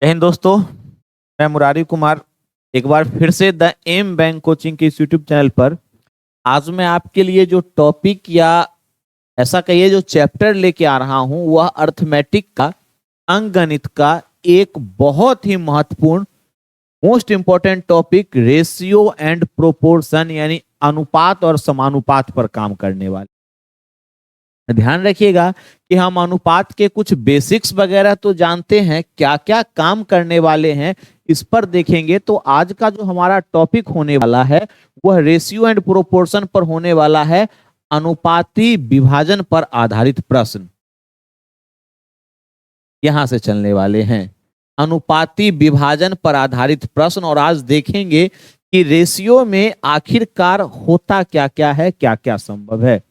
जय हिंद दोस्तों। मैं मुरारी कुमार एक बार फिर से द एम बैंक कोचिंग के इस यूट्यूब चैनल पर आज मैं आपके लिए जो टॉपिक या ऐसा कहिए जो चैप्टर लेके आ रहा हूं वह अर्थमेटिक का अंकगणित का एक बहुत ही महत्वपूर्ण most important topic ratio and proportion यानी अनुपात और समानुपात पर काम करने वाले। ध्यान रखिएगा कि हम अनुपात के कुछ बेसिक्स वगैरह तो जानते हैं, क्या क्या काम करने वाले हैं इस पर देखेंगे। तो आज का जो हमारा टॉपिक होने वाला है वह रेशियो एंड प्रोपोर्शन पर होने वाला है, अनुपाती विभाजन पर आधारित प्रश्न यहां से चलने वाले हैं, अनुपाती विभाजन पर आधारित प्रश्न। और आज देखेंगे कि रेशियो में आखिरकार होता क्या क्या है, क्या क्या संभव है।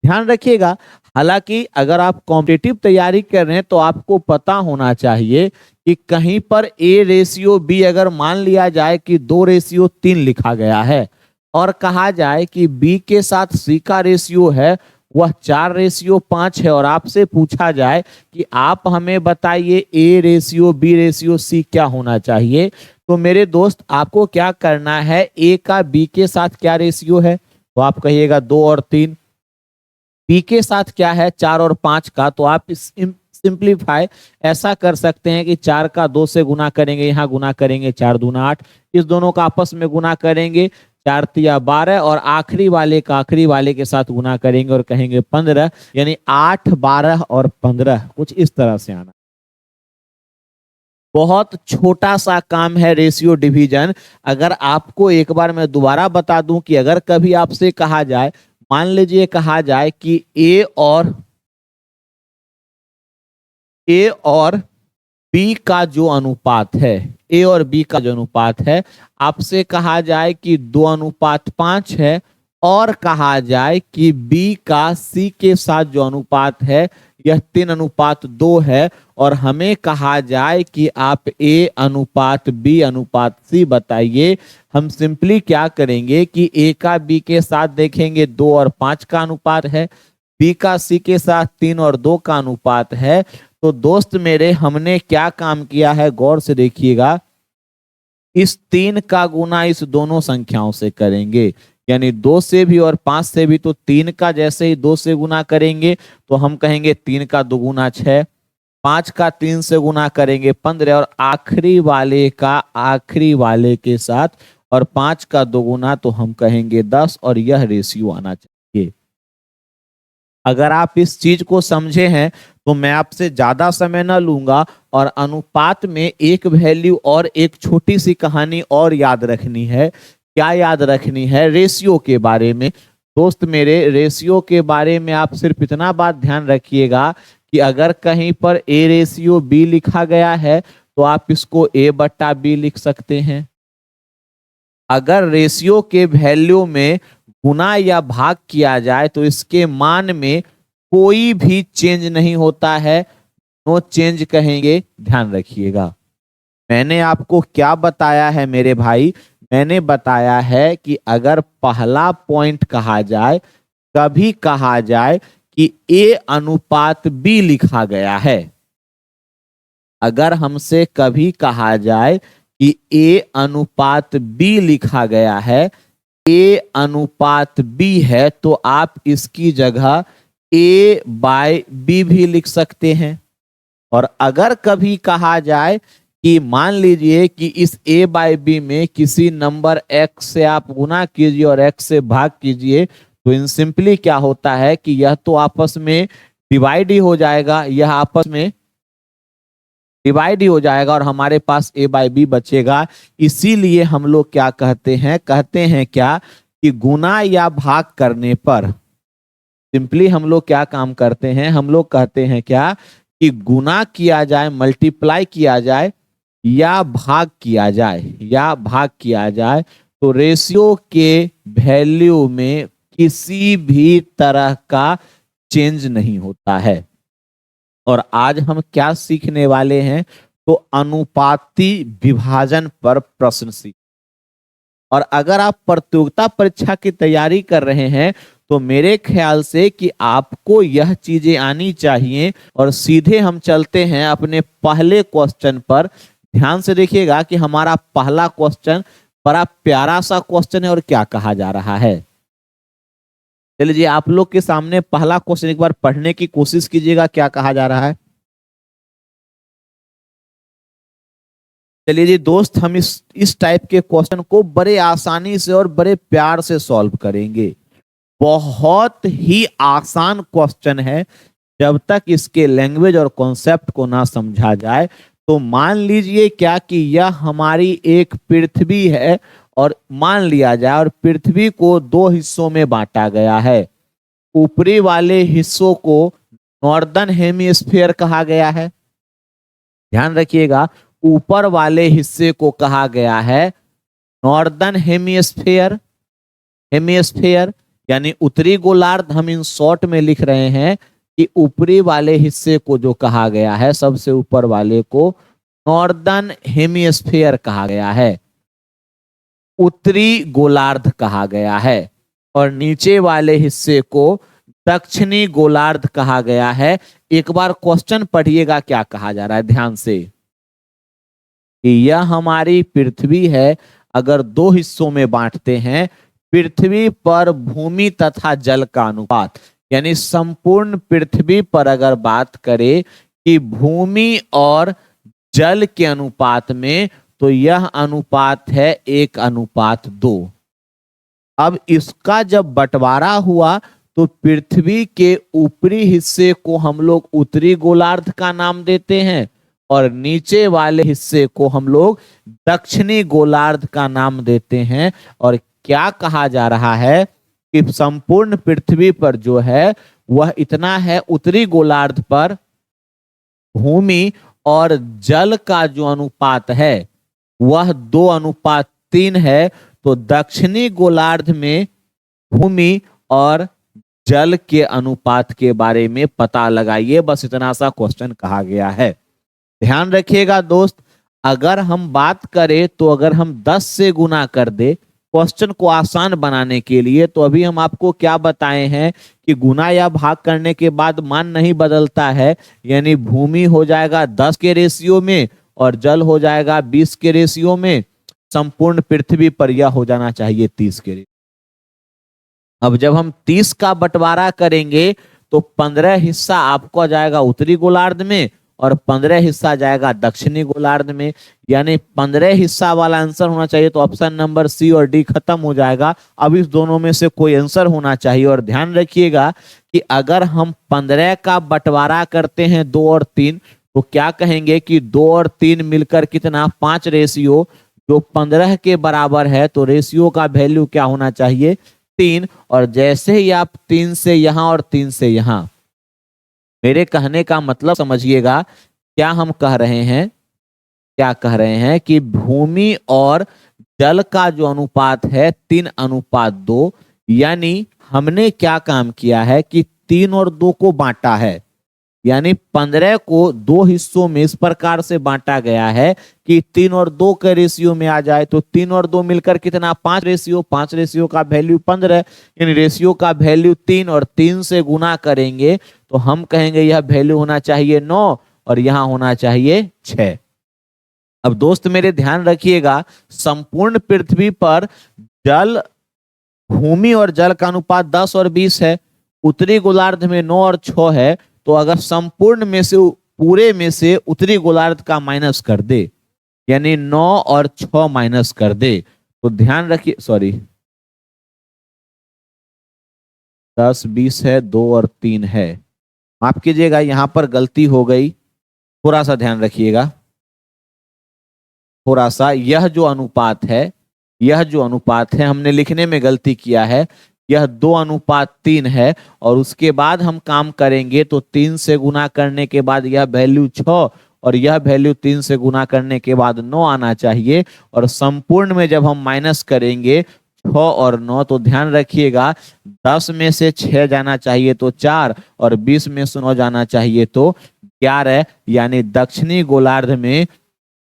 ध्यान रखिएगा, हालांकि अगर आप कॉम्पिटिटिव तैयारी कर रहे हैं तो आपको पता होना चाहिए कि कहीं पर ए रेशियो बी अगर मान लिया जाए कि 2:3 लिखा गया है और कहा जाए कि बी के साथ सी का रेशियो है वह 4:5 है और आपसे पूछा जाए कि आप हमें बताइए A ratio B ratio C क्या होना चाहिए, तो मेरे दोस्त आपको क्या करना है, ए का बी के साथ क्या रेशियो है तो आप कहिएगा 2 और 3, बी के साथ क्या है 4 और 5 का, तो आप सिंप्लीफाई ऐसा कर सकते हैं कि 4 का 2 से गुना करेंगे, यहाँ गुना करेंगे 4 दूना 8, इस दोनों का आपस में गुना करेंगे 4 तिया 12 और आखिरी वाले का आखिरी वाले के साथ गुना करेंगे और कहेंगे 15, यानी 8, 12 और 15 कुछ इस तरह से आना। बहुत छोटा सा काम है रेशियो डिवीजन। अगर आपको एक बार मैं दोबारा बता दूं कि अगर कभी आपसे कहा जाए, मान लीजिए कहा जाए कि ए और बी का जो अनुपात है, ए और बी का जो अनुपात है, आपसे कहा जाए कि 2:5 है और कहा जाए कि बी का सी के साथ जो अनुपात है यह 3:2 है और हमें कहा जाए कि आप ए अनुपात बी अनुपात सी बताइए, हम सिंपली क्या करेंगे कि ए का बी के साथ देखेंगे 2 और 5 का अनुपात है, बी का सी के साथ 3 और 2 का अनुपात है। तो दोस्त मेरे हमने क्या काम किया है, गौर से देखिएगा, इस 3 का गुना इस दोनों संख्याओं से करेंगे, यानी 2 से भी और 5 से भी। तो 3 का जैसे ही 2 से गुना करेंगे तो हम कहेंगे 3 का 2 गुना 6, 5 का 3 से गुना करेंगे 15 और आखिरी वाले का आखिरी वाले के साथ और 5 का 2 गुना तो हम कहेंगे 10 और यह रेशियो आना चाहिए। अगर आप इस चीज को समझे हैं तो मैं आपसे ज्यादा समय न लूंगा और अनुपात में एक वैल्यू और एक छोटी सी कहानी और याद रखनी है। क्या याद रखनी है? रेशियो के बारे में। दोस्त मेरे, रेशियो के बारे में आप सिर्फ इतना बात ध्यान रखिएगा कि अगर कहीं पर ए रेशियो बी लिखा गया है तो आप इसको ए बट्टा बी लिख सकते हैं। अगर रेशियो के वैल्यू में गुना या भाग किया जाए तो इसके मान में कोई भी चेंज नहीं होता है, नो चेंज कहेंगे। ध्यान रखिएगा, मैंने आपको क्या बताया है मेरे भाई, मैंने बताया है कि अगर पहला पॉइंट कहा जाए, कभी कहा जाए कि ए अनुपात बी लिखा गया है, अगर हमसे कभी कहा जाए कि ए अनुपात बी लिखा गया है, ए अनुपात बी है, तो आप इसकी जगह ए बाय बी भी लिख सकते हैं। और अगर कभी कहा जाए कि मान लीजिए कि इस ए बाय बी में किसी नंबर x से आप गुना कीजिए और x से भाग कीजिए, तो इन सिंपली क्या होता है कि यह तो आपस में डिवाइड ही हो जाएगा, यह आपस में डिवाइड ही हो जाएगा और हमारे पास ए बाय बी बचेगा। इसीलिए हम लोग क्या कहते हैं क्या कि गुना या भाग करने पर सिंपली हम लोग क्या काम करते हैं, हम लोग कहते हैं क्या कि गुना किया जाए, मल्टीप्लाई किया जाए या भाग किया जाए तो रेशियो के वैल्यू में किसी भी तरह का चेंज नहीं होता है। और आज हम क्या सीखने वाले हैं, तो अनुपाती विभाजन पर प्रश्न सीख। और अगर आप प्रतियोगिता परीक्षा की तैयारी कर रहे हैं तो मेरे ख्याल से कि आपको यह चीजें आनी चाहिए। और सीधे हम चलते हैं अपने पहले क्वेश्चन पर। ध्यान से देखिएगा कि हमारा पहला क्वेश्चन बड़ा प्यारा सा क्वेश्चन है और क्या कहा जा रहा है। चलिए जी, आप लोग के सामने पहला क्वेश्चन एक बार पढ़ने की कोशिश कीजिएगा, क्या कहा जा रहा है। चलिए जी दोस्त, हम इस टाइप के क्वेश्चन को बड़े आसानी से और बड़े प्यार से सॉल्व करेंगे। बहुत ही आसान क्वेश्चन है। जब तक इसके लैंग्वेज और कॉन्सेप्ट को ना समझा जाए, तो मान लीजिए क्या कि यह हमारी एक पृथ्वी है और मान लिया जाए और पृथ्वी को दो हिस्सों में बांटा गया है। ऊपरी वाले हिस्सों को नॉर्दर्न हेमिस्फीयर कहा गया है। ध्यान रखिएगा, ऊपर वाले हिस्से को कहा गया है नॉर्दर्न हेमिस्फीयर। हेमिस्फीयर यानी उत्तरी गोलार्ध। हम इन शॉर्ट में लिख रहे हैं कि ऊपरी वाले हिस्से को जो कहा गया है, सबसे ऊपर वाले को नॉर्दर्न हेमिस्फीयर कहा गया है, उत्तरी गोलार्ध कहा गया है। और नीचे वाले हिस्से को दक्षिणी गोलार्ध कहा गया है। एक बार क्वेश्चन पढ़िएगा क्या कहा जा रहा है ध्यान से, कि यह हमारी पृथ्वी है। अगर दो हिस्सों में बांटते हैं, पृथ्वी पर भूमि तथा जल का अनुपात, यानी संपूर्ण पृथ्वी पर अगर बात करें कि भूमि और जल के अनुपात में, तो यह अनुपात है 1:2। अब इसका जब बंटवारा हुआ तो पृथ्वी के ऊपरी हिस्से को हम लोग उत्तरी गोलार्ध का नाम देते हैं और नीचे वाले हिस्से को हम लोग दक्षिणी गोलार्ध का नाम देते हैं। और क्या कहा जा रहा है कि संपूर्ण पृथ्वी पर जो है वह इतना है, उत्तरी गोलार्ध पर भूमि और जल का जो अनुपात है वह 2:3 है। तो दक्षिणी गोलार्ध में भूमि और जल के अनुपात के बारे में पता लगाइए। बस इतना सा क्वेश्चन कहा गया है। ध्यान रखिएगा दोस्त, अगर हम बात करें तो अगर हम 10 से गुना कर दे क्वेश्चन को आसान बनाने के लिए, तो अभी हम आपको क्या बताए हैं कि गुना या भाग करने के बाद मान नहीं बदलता है, यानी भूमि हो जाएगा 10 के रेशियो में और जल हो जाएगा 20 के रेशियो में। संपूर्ण पृथ्वी पर यह हो जाना चाहिए 30 के रेशियो। अब जब हम 30 का बंटवारा करेंगे तो 15 हिस्सा आपको आ जाएगा उत्तरी गोलार्ध में और 15 हिस्सा जाएगा दक्षिणी गोलार्ध में, यानी 15 हिस्सा वाला आंसर होना चाहिए। तो ऑप्शन नंबर सी और डी खत्म हो जाएगा। अब इस दोनों में से कोई आंसर होना चाहिए। और ध्यान रखिएगा कि अगर हम 15 का बंटवारा करते हैं 2 और 3, तो क्या कहेंगे कि 2 और 3 मिलकर कितना 5 रेशियो जो 15 के बराबर है। तो रेशियो का वैल्यू क्या होना चाहिए 3। और जैसे ही आप 3 से यहां और 3 से यहां, मेरे कहने का मतलब समझिएगा, क्या हम कह रहे हैं, क्या कह रहे हैं कि भूमि और जल का जो अनुपात है 3:2, यानी हमने क्या काम किया है कि 3 और 2 को बांटा है, यानी 15 को 2 हिस्सों में इस प्रकार से बांटा गया है कि 3 और 2 के रेशियो में आ जाए। तो 3 और 2 मिलकर कितना 5 रेशियो, 5 रेशियो का वैल्यू 15, यानी रेशियो का वैल्यू 3 और 3 से गुना करेंगे तो हम कहेंगे यह वैल्यू होना चाहिए 9 और यहां होना चाहिए 6। अब दोस्त मेरे ध्यान रखिएगा, संपूर्ण पृथ्वी पर जल, भूमि और जल का अनुपात 10 और 20 है। उत्तरी गोलार्ध में 9 और 6 है। तो अगर संपूर्ण में से, पूरे में से उत्तरी गोलार्ध का माइनस कर दे, यानी 9 और 6 माइनस कर दे, तो ध्यान रखिए, सॉरी 10 20 है, 2 और 3 है, माफ कीजिएगा यहां पर गलती हो गई, थोड़ा सा ध्यान रखिएगा, थोड़ा सा। यह जो अनुपात है, यह जो अनुपात है हमने लिखने में गलती किया है, यह 2:3 है। और उसके बाद हम काम करेंगे तो 3 से गुना करने के बाद यह वैल्यू 6 और यह वैल्यू 3 से गुना करने के बाद 9 आना चाहिए। और संपूर्ण में जब हम माइनस करेंगे 6 और 9, तो ध्यान रखिएगा 10 में से 6 जाना चाहिए तो 4 और 20 में से 9 जाना चाहिए तो 11, यानी दक्षिणी गोलार्ध में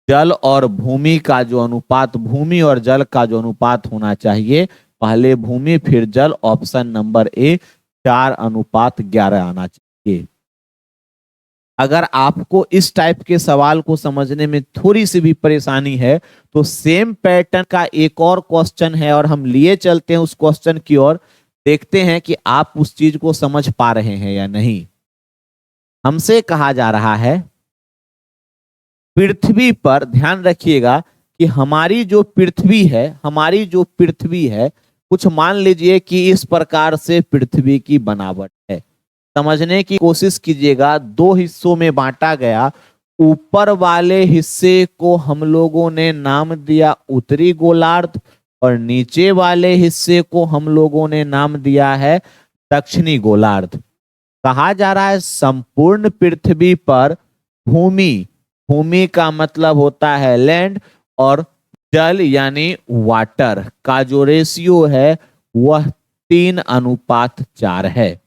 जल और भूमि का जो अनुपात, भूमि और जल का जो अनुपात होना चाहिए, पहले भूमि फिर जल, ऑप्शन नंबर ए 4:11 आना चाहिए। अगर आपको इस टाइप के सवाल को समझने में थोड़ी सी भी परेशानी है तो सेम पैटर्न का एक और क्वेश्चन है और हम लिए चलते हैं उस क्वेश्चन की ओर, देखते हैं कि आप उस चीज को समझ पा रहे हैं या नहीं। हमसे कहा जा रहा है पृथ्वी पर, ध्यान रखिएगा कि हमारी जो पृथ्वी है कुछ मान लीजिए कि इस प्रकार से पृथ्वी की बनावट है। समझने की कोशिश कीजिएगा, दो हिस्सों में बांटा गया। ऊपर वाले हिस्से को हम लोगों ने नाम दिया उत्तरी गोलार्ध और नीचे वाले हिस्से को हम लोगों ने नाम दिया है दक्षिणी गोलार्ध। कहा जा रहा है संपूर्ण पृथ्वी पर भूमि का मतलब होता है लैंड और जल यानी वाटर का जो रेशियो है वह 3:4 है।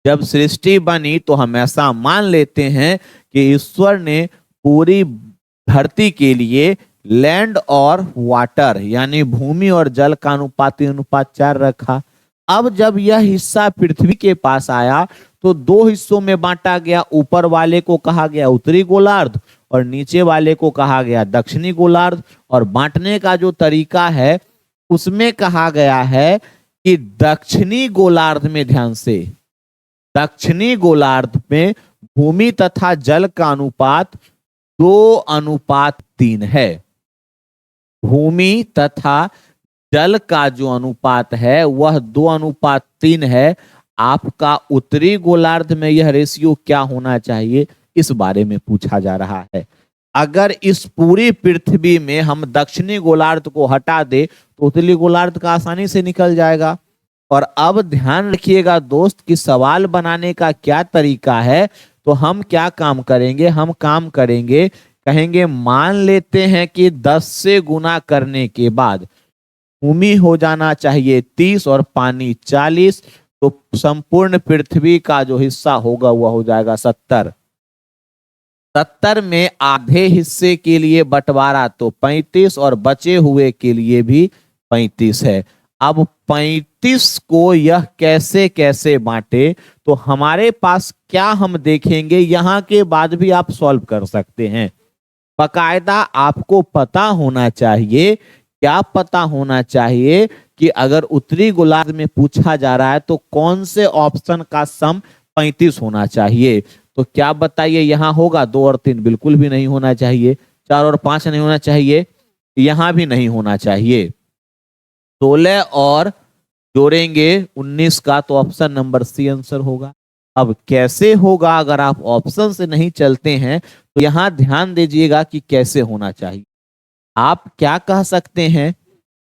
जब सृष्टि बनी तो हम ऐसा मान लेते हैं कि ईश्वर ने पूरी धरती के लिए लैंड और वाटर यानी भूमि और जल का अनुपात 3:4 रखा। अब जब यह हिस्सा पृथ्वी के पास आया तो दो हिस्सों में बांटा गया। ऊपर वाले को कहा गया उत्तरी गोलार्ध और नीचे वाले को कहा गया दक्षिणी गोलार्ध। और बांटने का जो तरीका है उसमें कहा गया है कि दक्षिणी गोलार्ध में, ध्यान से, दक्षिणी गोलार्ध में भूमि तथा जल का अनुपात 2:3 है। भूमि तथा जल का जो अनुपात है वह 2:3 है। आपका उत्तरी गोलार्ध में यह रेशियो क्या होना चाहिए, इस बारे में पूछा जा रहा है। अगर इस पूरी पृथ्वी में हम दक्षिणी गोलार्ध को हटा दे तो उत्तरी गोलार्ध का आसानी से निकल जाएगा। और अब ध्यान रखिएगा दोस्त कि सवाल बनाने का क्या तरीका है। तो हम क्या काम करेंगे, हम काम करेंगे, कहेंगे मान लेते हैं कि 10 से गुना करने के बाद भूमि हो जाना चाहिए 30 और पानी 40, तो संपूर्ण पृथ्वी का जो हिस्सा होगा वह हो जाएगा 70। 70 में आधे हिस्से के लिए बंटवारा तो 35 और बचे हुए के लिए भी 35 है। अब 35 को यह कैसे कैसे बांटे, तो हमारे पास क्या हम देखेंगे, यहां के बाद भी आप सॉल्व कर सकते हैं। बकायदा आपको पता होना चाहिए, क्या पता होना चाहिए कि अगर उत्तरी गोलार्ध में पूछा जा रहा है तो कौन से ऑप्शन का सम 35 होना चाहिए। तो क्या बताइए, यहां होगा 2 और 3, बिल्कुल भी नहीं होना चाहिए। 4 और 5 नहीं होना चाहिए, यहां भी नहीं होना चाहिए। 16 और जोड़ेंगे 19 का तो ऑप्शन नंबर सी आंसर होगा। अब कैसे होगा, अगर आप ऑप्शन से नहीं चलते हैं तो यहां ध्यान दीजिएगा कि कैसे होना चाहिए। आप क्या कह सकते हैं,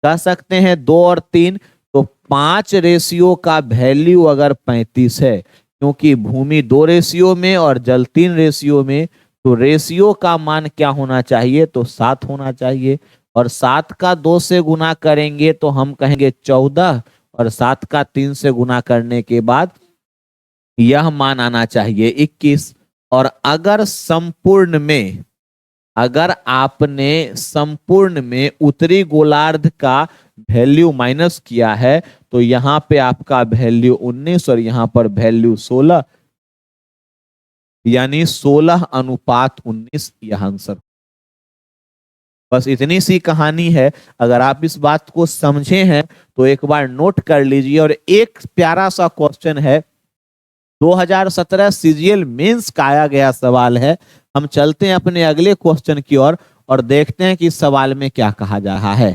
कह सकते हैं 2 और 3, तो 5 रेशियो का वैल्यू अगर 35 है, क्योंकि भूमि 2 रेशियो में और जल 3 रेशियो में, तो रेशियो का मान क्या होना चाहिए, तो 7 होना चाहिए। और 7 का 2 से गुना करेंगे तो हम कहेंगे 14 और 7 का 3 से गुना करने के बाद यह मान आना चाहिए 21। और अगर संपूर्ण में, अगर आपने संपूर्ण में उत्तरी गोलार्ध का वैल्यू माइनस किया है तो यहां पे आपका वैल्यू 19 और यहां पर वैल्यू 16, यानी 16:19 यह आंसर। बस इतनी सी कहानी है। अगर आप इस बात को समझे हैं तो एक बार नोट कर लीजिए। और एक प्यारा सा क्वेश्चन है, 2017 सीजीएल मेंस का आया गया सवाल है। हम चलते हैं अपने अगले क्वेश्चन की ओर और देखते हैं कि इस सवाल में क्या कहा जा रहा है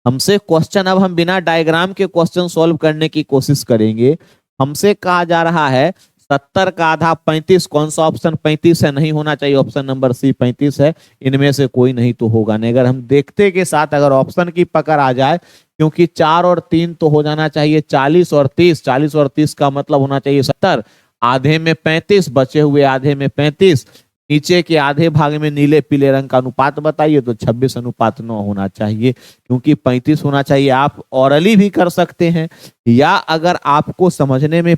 हमसे। क्वेश्चन अब हम बिना डायग्राम के क्वेश्चन सॉल्व करने की कोशिश करेंगे। हमसे कहा जा रहा है 70 का आधा 35, कौन सा ऑप्शन 35 है, नहीं होना चाहिए, ऑप्शन नंबर सी 35 है। इनमें से कोई नहीं तो होगा नहीं। अगर हम देखते के साथ अगर ऑप्शन की पकड़ आ जाए, क्योंकि 4 और 3 तो हो जाना चाहिए 40 और 30, 40 और 30 का मतलब होना चाहिए 70, आधे में 35, बचे हुए आधे में 35, नीचे के आधे भाग में नीले पीले रंग का अनुपात बताइए, तो 26:9 होना चाहिए, क्योंकि 35 होना चाहिए। आप ऑरली भी कर सकते हैं, या अगर आपको समझने में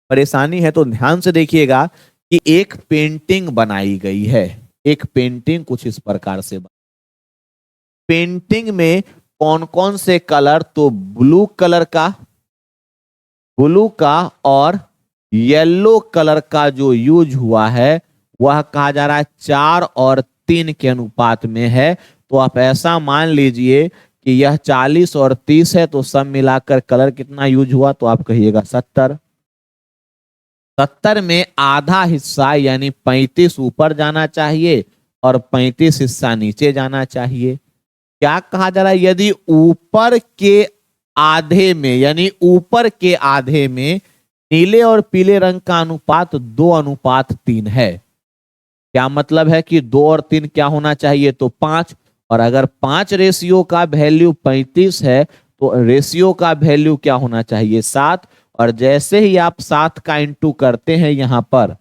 परेशानी है तो ध्यान से देखिएगा कि एक पेंटिंग बनाई गई है। एक पेंटिंग कुछ इस प्रकार से, पेंटिंग में कौन कौन से कलर, तो ब्लू कलर का ब्लू का और येलो कलर का जो यूज हुआ है वह कहा जा रहा है 4 और 3 के अनुपात में है। तो आप ऐसा मान लीजिए कि यह 40 और 30 है, तो सब मिलाकर कलर कितना यूज हुआ, तो आप कहिएगा 70। 70 में आधा हिस्सा यानी 35 ऊपर जाना चाहिए और 35 हिस्सा नीचे जाना चाहिए। क्या कहा जा रहा है, यदि ऊपर के आधे में यानी ऊपर के आधे में नीले और पीले रंग का अनुपात 2:3 है। क्या मतलब है कि 2 और 3 क्या होना चाहिए, तो 5। और अगर 5 रेशियो का वैल्यू 35 है तो रेशियो का वैल्यू क्या होना चाहिए, 7। और जैसे ही आप 7 का इंटू करते हैं यहां पर,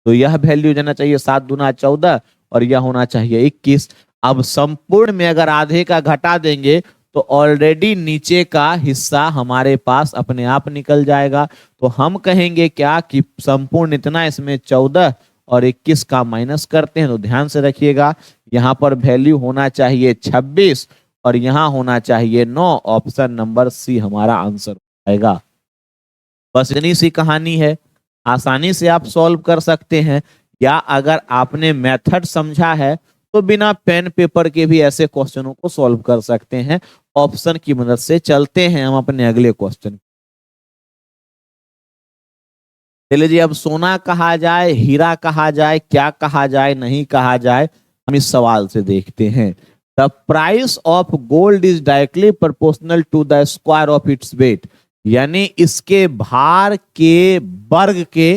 तो यह वैल्यू जाना चाहिए 7 दूना 14 और यह होना चाहिए 21। अब संपूर्ण में अगर आधे का घटा देंगे तो ऑलरेडी नीचे का हिस्सा हमारे पास अपने आप निकल जाएगा। तो हम कहेंगे क्या कि संपूर्ण इतना, इसमें 14 और 21 का माइनस करते हैं। तो ध्यान से रखिएगा, यहां पर वैल्यू होना चाहिए 26 और यहां होना चाहिए 9। ऑप्शन नंबर सी हमारा आंसर आएगा। बस इतनी सी कहानी है, आसानी से आप सॉल्व कर सकते हैं। या अगर आपने मेथड समझा है तो बिना पेन पेपर के भी ऐसे क्वेश्चनों को सॉल्व कर सकते हैं। ऑप्शन की मदद से चलते हैं हम अपने अगले क्वेश्चन। चलिए जी, अब सोना कहा जाए, हीरा कहा जाए, क्या कहा जाए, नहीं कहा जाए, हम इस सवाल से देखते हैं। The price of gold is directly proportional to the square of its weight, यानी इसके भार के वर्ग के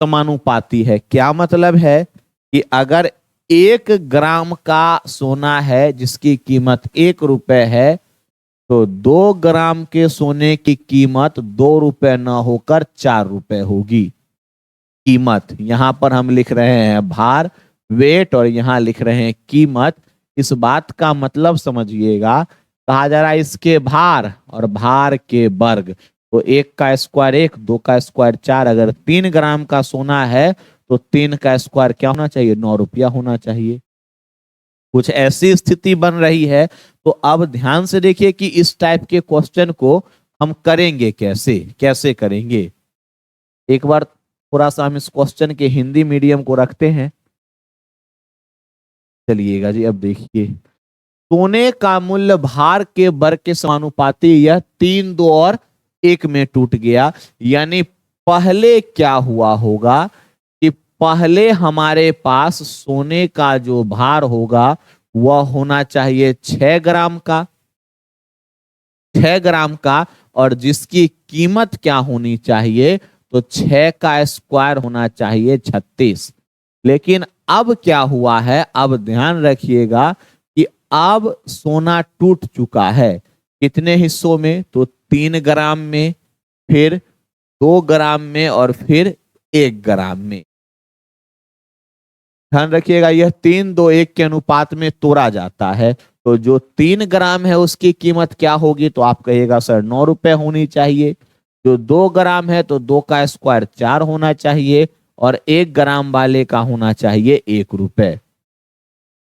समानुपाती है। क्या मतलब है कि अगर 1 ग्राम का सोना है जिसकी कीमत 1 रुपए है, तो 2 ग्राम के सोने की कीमत 2 रुपए न होकर 4 रुपए होगी। कीमत यहां पर हम लिख रहे हैं भार, वेट, और यहां लिख रहे हैं कीमत। इस बात का मतलब समझिएगा, कहा जा रहा है इसके भार और भार के वर्ग। तो 1 का स्क्वायर 1, 2 का स्क्वायर 4। अगर 3 ग्राम का सोना है तो 3 का स्क्वायर क्या होना चाहिए, 9 रुपया होना चाहिए। कुछ ऐसी स्थिति बन रही है। तो अब ध्यान से देखिए कि इस टाइप के क्वेश्चन को हम करेंगे कैसे, कैसे करेंगे। एक बार थोड़ा सा हम इस क्वेश्चन के हिंदी मीडियम को रखते हैं। चलिएगा जी, अब देखिए, सोने का मूल्य भार के वर्ग के समानुपाती, यह 3, 2 और 1 में टूट गया। यानी पहले क्या हुआ होगा कि पहले हमारे पास सोने का जो भार होगा वह होना चाहिए 6 ग्राम का, 6 ग्राम का, और जिसकी कीमत क्या होनी चाहिए, तो 6 का स्क्वायर होना चाहिए 36। लेकिन अब क्या हुआ है, अब ध्यान रखिएगा कि अब सोना टूट चुका है। कितने हिस्सों में, तो 3 ग्राम में, फिर 2 ग्राम में और फिर 1 ग्राम में। ध्यान रखिएगा, यह 3, 2, 1 के अनुपात में तोड़ा जाता है। तो जो 3 ग्राम है उसकी कीमत क्या होगी, तो आप कहिएगा सर 9 रुपए होनी चाहिए। जो 2 ग्राम है तो 2 का स्क्वायर 4 होना चाहिए और 1 ग्राम वाले का होना चाहिए 1 रुपए।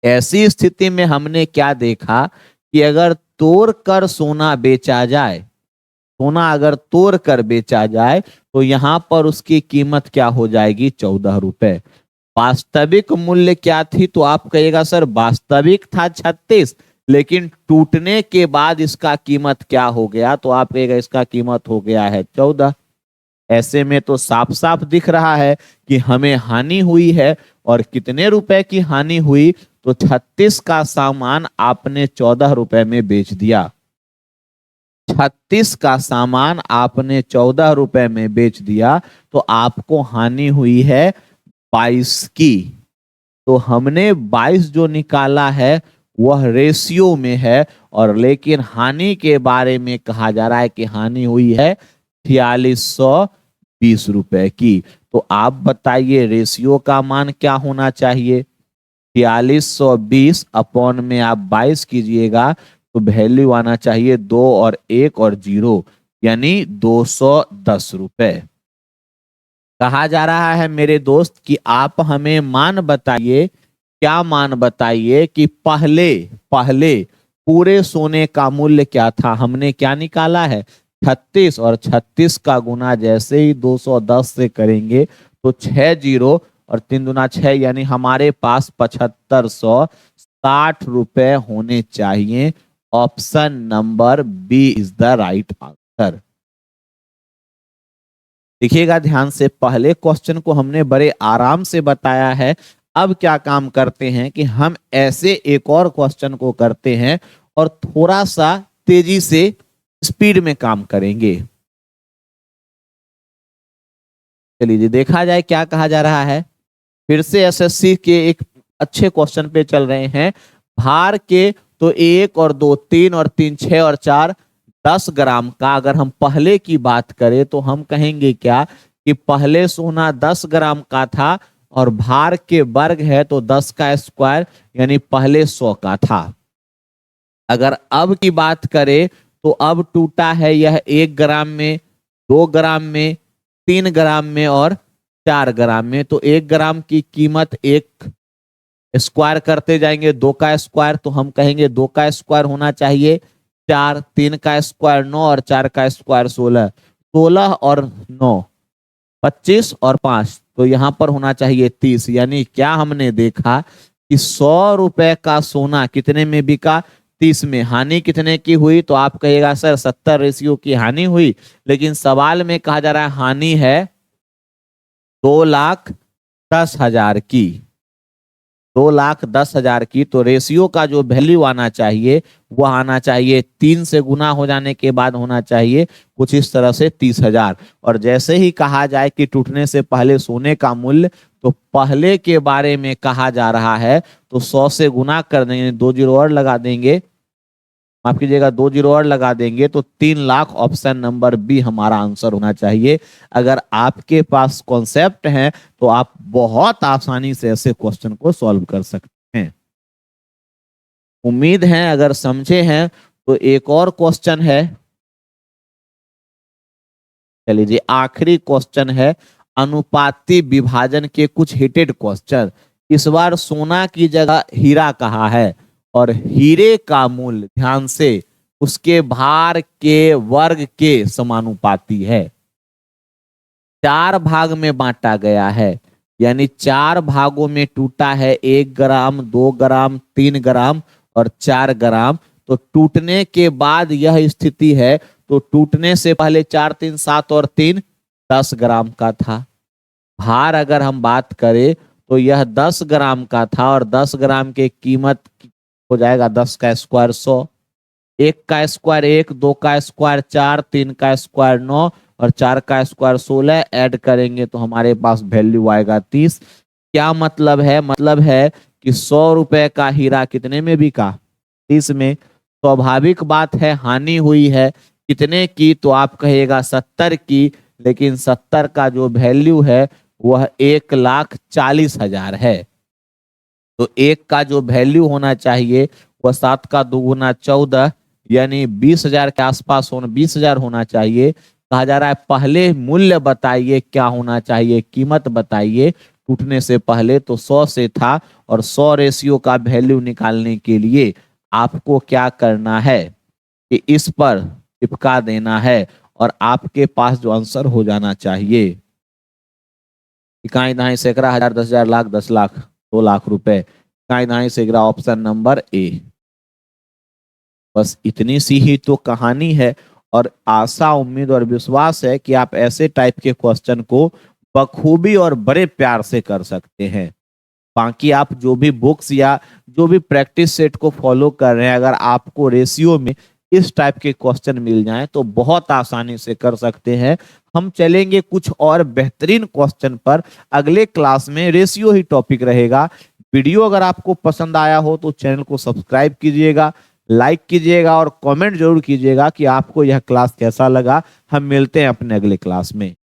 ऐसी स्थिति में हमने क्या देखा कि अगर तोड़ कर सोना बेचा जाए, सोना अगर तोड़ कर बेचा जाए तो यहां पर उसकी कीमत क्या हो जाएगी, 14 रुपए। वास्तविक मूल्य क्या थी, तो आप कहिएगा सर वास्तविक था 36, लेकिन टूटने के बाद इसका कीमत क्या हो गया, तो आप कहिएगा इसका कीमत हो गया है 14। ऐसे में तो साफ साफ दिख रहा है कि हमें हानि हुई है। और कितने रुपए की हानि हुई, तो 36 का सामान आपने 14 रुपए में बेच दिया। 36 का सामान आपने 14 रुपए में बेच दिया, तो आपको हानि हुई है 22 की। तो हमने 22 जो निकाला है वह रेशियो में है, और लेकिन हानि के बारे में कहा जा रहा है कि हानि हुई है 4620 रुपए की। तो आप बताइए रेशियो का मान क्या होना चाहिए, 4620 अपॉन में आप 22 कीजिएगा तो वैल्यू आना चाहिए 2 और 1 और 0, यानी 210 रुपए। कहा जा रहा है मेरे दोस्त कि आप हमें मान बताइए, क्या मान बताइए कि पहले पहले पूरे सोने का मूल्य क्या था। हमने क्या निकाला है, 36 और 36 का गुना जैसे ही 210 से करेंगे तो 6 जीरो और 3 दूना 6, यानी हमारे पास 7560 रुपए होने चाहिए। Option number B is the right answer. देखिएगा ध्यान से, पहले क्वेश्चन को हमने बड़े आराम से बताया है। अब क्या काम करते हैं कि हम ऐसे एक और क्वेश्चन को करते हैं और थोड़ा सा तेजी से स्पीड में काम करेंगे। चलिए जी, देखा जाए क्या कहा जा रहा है। फिर से एसएससी के एक अच्छे क्वेश्चन पे चल रहे हैं। भार के तो 1 और 2 3 और 3 6 और 4 10 ग्राम का अगर हम पहले की बात करें तो हम कहेंगे क्या कि पहले सोना 10 ग्राम का था और भार के वर्ग है तो 10 का स्क्वायर, यानी पहले 100 का था। अगर अब की बात करें तो अब टूटा है यह 1 ग्राम में, 2 ग्राम में, 3 ग्राम में और 4 ग्राम में। तो 1 ग्राम की कीमत 1 स्क्वायर करते जाएंगे, 2 का स्क्वायर, तो हम कहेंगे 2 का स्क्वायर होना चाहिए 4, 3 का स्क्वायर 9 और 4 का स्क्वायर 16, 16 और 9 25 और 5, तो यहाँ पर होना चाहिए 30। यानी क्या हमने देखा कि 100 रुपए का सोना कितने में बिका, 30 में। हानि कितने की हुई, तो आप कहिएगा सर 70 रेशियो की हानि हुई, लेकिन सवाल में कहा जा रहा है हानि है 2,10,000 की, 2,10,000 की। तो रेशियो का जो वैल्यू आना चाहिए वह आना चाहिए 3 से गुना हो जाने के बाद होना चाहिए कुछ इस तरह से 30,000। और जैसे ही कहा जाए कि टूटने से पहले सोने का मूल्य, तो पहले के बारे में कहा जा रहा है तो 100 से गुना कर देंगे, 2 जीरो और लगा देंगे, माफ कीजिएगा 2 जीरो और लगा देंगे तो 3 लाख। ऑप्शन नंबर बी हमारा आंसर होना चाहिए। अगर आपके पास कॉन्सेप्ट है तो आप बहुत आसानी से ऐसे क्वेश्चन को सॉल्व कर सकते हैं। उम्मीद है अगर समझे हैं। तो एक और क्वेश्चन है, चलिए जी, आखिरी क्वेश्चन है अनुपाती विभाजन के कुछ हिटेड क्वेश्चन। इस बार सोना की जगह हीरा कहा है और हीरे का मूल्य ध्यान से उसके भार के वर्ग के समानुपाती है। 4 भाग में बांटा गया है, यानी 4 भागों में टूटा है, 1 ग्राम, 2 ग्राम, 3 ग्राम और 4 ग्राम। तो टूटने के बाद यह स्थिति है, तो टूटने से पहले 4 3 7 और 3 10 ग्राम का था। भार अगर हम बात करें तो यह 10 ग्राम का था और 10 ग्राम के कीमत हो जाएगा 10 का स्क्वायर 100, 1 का स्क्वायर 1, 2 का स्क्वायर 4, 3 का स्क्वायर 9 और 4 का स्क्वायर 16। ऐड करेंगे तो हमारे पास वैल्यू आएगा 30। क्या मतलब है? मतलब है कि 100 रुपए का हीरा कितने में बिका? 30 में। स्वाभाविक बात है हानि हुई है कितने की, तो आप कहिएगा 70 की, लेकिन 70 का जो वैल्यू है वह 1,40,000 है। तो 1 का जो वैल्यू होना चाहिए वह 7 का 2 गुना 14, यानी 20,000 के आसपास होना, 20,000 होना चाहिए। कहा जा रहा है पहले मूल्य बताइए क्या होना चाहिए, कीमत बताइए टूटने से पहले। तो 100 से था और 100 रेशियो का वैल्यू निकालने के लिए आपको क्या करना है कि इस पर चिपका देना है और आपके पास जो आंसर हो जाना चाहिए। इकाई दहाई सैकड़ा हजार 10,000 लाख 10 लाख 2 लाख रुपए। इकाई दहाई सैकड़ा ऑप्शन नंबर ए। बस इतनी सी ही तो कहानी है और आशा उम्मीद और विश्वास है कि आप ऐसे टाइप के क्वेश्चन को बखूबी और बड़े प्यार से कर सकते हैं। बाकी आप जो भी बुक्स या जो भी प्रैक्टिस सेट को फॉलो कर रहे हैं, अगर आपको रेशियो में इस टाइप के क्वेश्चन मिल जाएं तो बहुत आसानी से कर सकते हैं। हम चलेंगे कुछ और बेहतरीन क्वेश्चन पर। अगले क्लास में रेशियो ही टॉपिक रहेगा। वीडियो अगर आपको पसंद आया हो तो चैनल को सब्सक्राइब कीजिएगा, लाइक कीजिएगा और कमेंट जरूर कीजिएगा कि आपको यह क्लास कैसा लगा। हम मिलते हैं अपने अगले क्लास में।